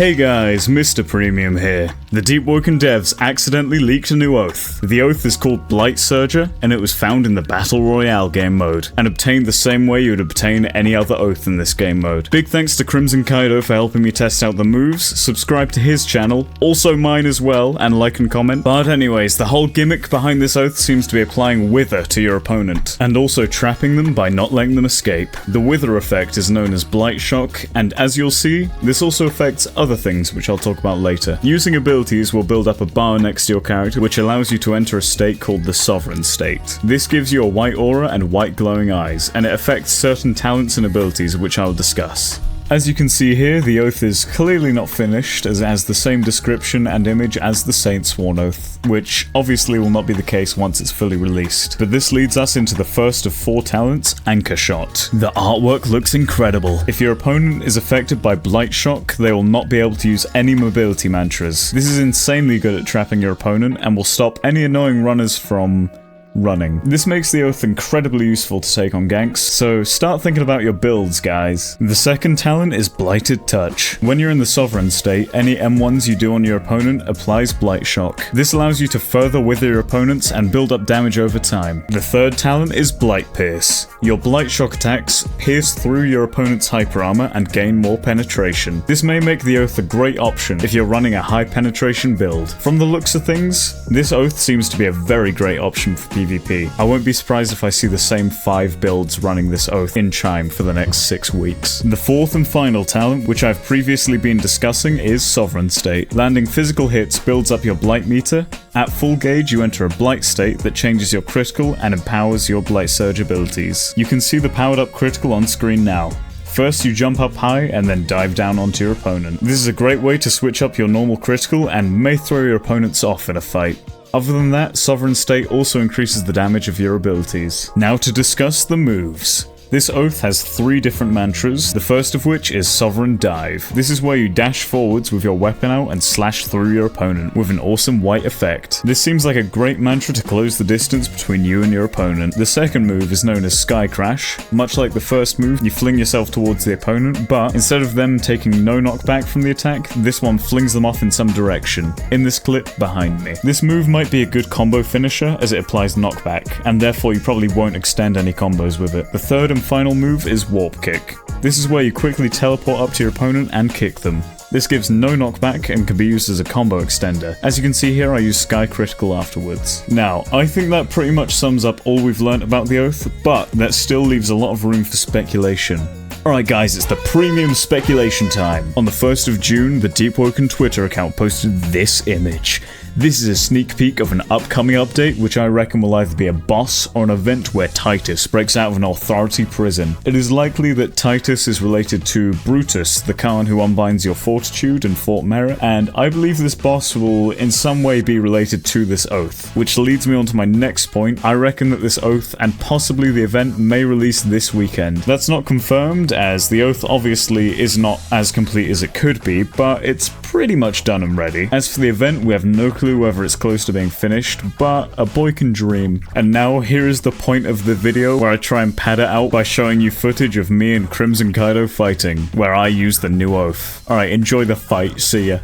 Hey guys, Mr. Premium here. The Deepwoken devs accidentally leaked a new oath. The oath is called Blight Serger, and it was found in the Battle Royale game mode, and obtained the same way you would obtain any other oath in this game mode. Big thanks to Crimson Kaido for helping me test out the moves, subscribe to his channel, also mine as well, and like and comment. But anyways, the whole gimmick behind this oath seems to be applying Wither to your opponent, and also trapping them by not letting them escape. The Wither effect is known as Blight Shock, and as you'll see, this also affects other things which I'll talk about later. Using abilities will build up a bar next to your character which allows you to enter a state called the Sovereign State. This gives you a white aura and white glowing eyes, and it affects certain talents and abilities which I'll discuss. As you can see here, the oath is clearly not finished, as it has the same description and image as the Saint Sworn Oath, which obviously will not be the case once it's fully released. But this leads us into the first of 4 talents, Anchor Shot. The artwork looks incredible. If your opponent is affected by Blight Shock, they will not be able to use any mobility mantras. This is insanely good at trapping your opponent and will stop any annoying runners from running. This makes the oath incredibly useful to take on ganks, so start thinking about your builds, guys. The second talent is Blighted Touch. When you're in the Sovereign State, any M1s you do on your opponent applies Blight Shock. This allows you to further wither your opponents and build up damage over time. The third talent is Blight Pierce. Your Blight Shock attacks pierce through your opponent's hyper armor and gain more penetration. This may make the oath a great option if you're running a high penetration build. From the looks of things, this oath seems to be a very great option for PvP. I won't be surprised if I see the same 5 builds running this oath in Chime for the next 6 weeks. The fourth and final talent, which I've previously been discussing, is Sovereign State. Landing physical hits builds up your Blight meter. At full gauge, you enter a Blight state that changes your critical and empowers your Blight Serger abilities. You can see the powered up critical on screen now. First you jump up high and then dive down onto your opponent. This is a great way to switch up your normal critical and may throw your opponents off in a fight. Other than that, Sovereign State also increases the damage of your abilities. Now to discuss the moves. This oath has 3 different mantras, the first of which is Sovereign Dive. This is where you dash forwards with your weapon out and slash through your opponent with an awesome white effect. This seems like a great mantra to close the distance between you and your opponent. The second move is known as Sky Crash. Much like the first move, you fling yourself towards the opponent, but instead of them taking no knockback from the attack, this one flings them off in some direction. In this clip behind me. This move might be a good combo finisher as it applies knockback, and therefore you probably won't extend any combos with it. The third and final move is Warp Kick. This is where you quickly teleport up to your opponent and kick them. This gives no knockback and can be used as a combo extender. As you can see here, I use Sky Critical afterwards. Now, I think that pretty much sums up all we've learnt about the oath, but that still leaves a lot of room for speculation. Alright guys, it's the premium speculation time. On the 1st of June, the Deepwoken Twitter account posted this image. This is a sneak peek of an upcoming update which I reckon will either be a boss or an event where Titus breaks out of an authority prison. It is likely that Titus is related to Brutus, the Khan who unbinds your fortitude and Fort Merit, and I believe this boss will in some way be related to this oath, which leads me on to my next point. I reckon that this oath and possibly the event may release this weekend. That's not confirmed, as the oath obviously is not as complete as it could be, but it's pretty much done and ready. As for the event, we have no clue whether it's close to being finished, but a boy can dream. And now here is the point of the video where I try and pad it out by showing you footage of me and Crimson Kaido fighting, where I use the new oath. Alright, enjoy the fight, see ya.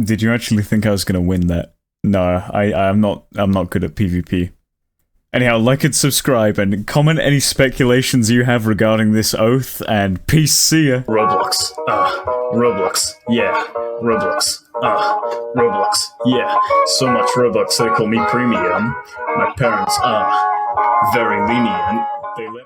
Did you actually think I was gonna win that? No, I'm not good at PvP. Anyhow, like and subscribe, and comment any speculations you have regarding this oath, and peace, see ya! Roblox, Roblox, yeah, Roblox, Roblox, yeah, so much Robux they call me premium. My parents are very lenient. They let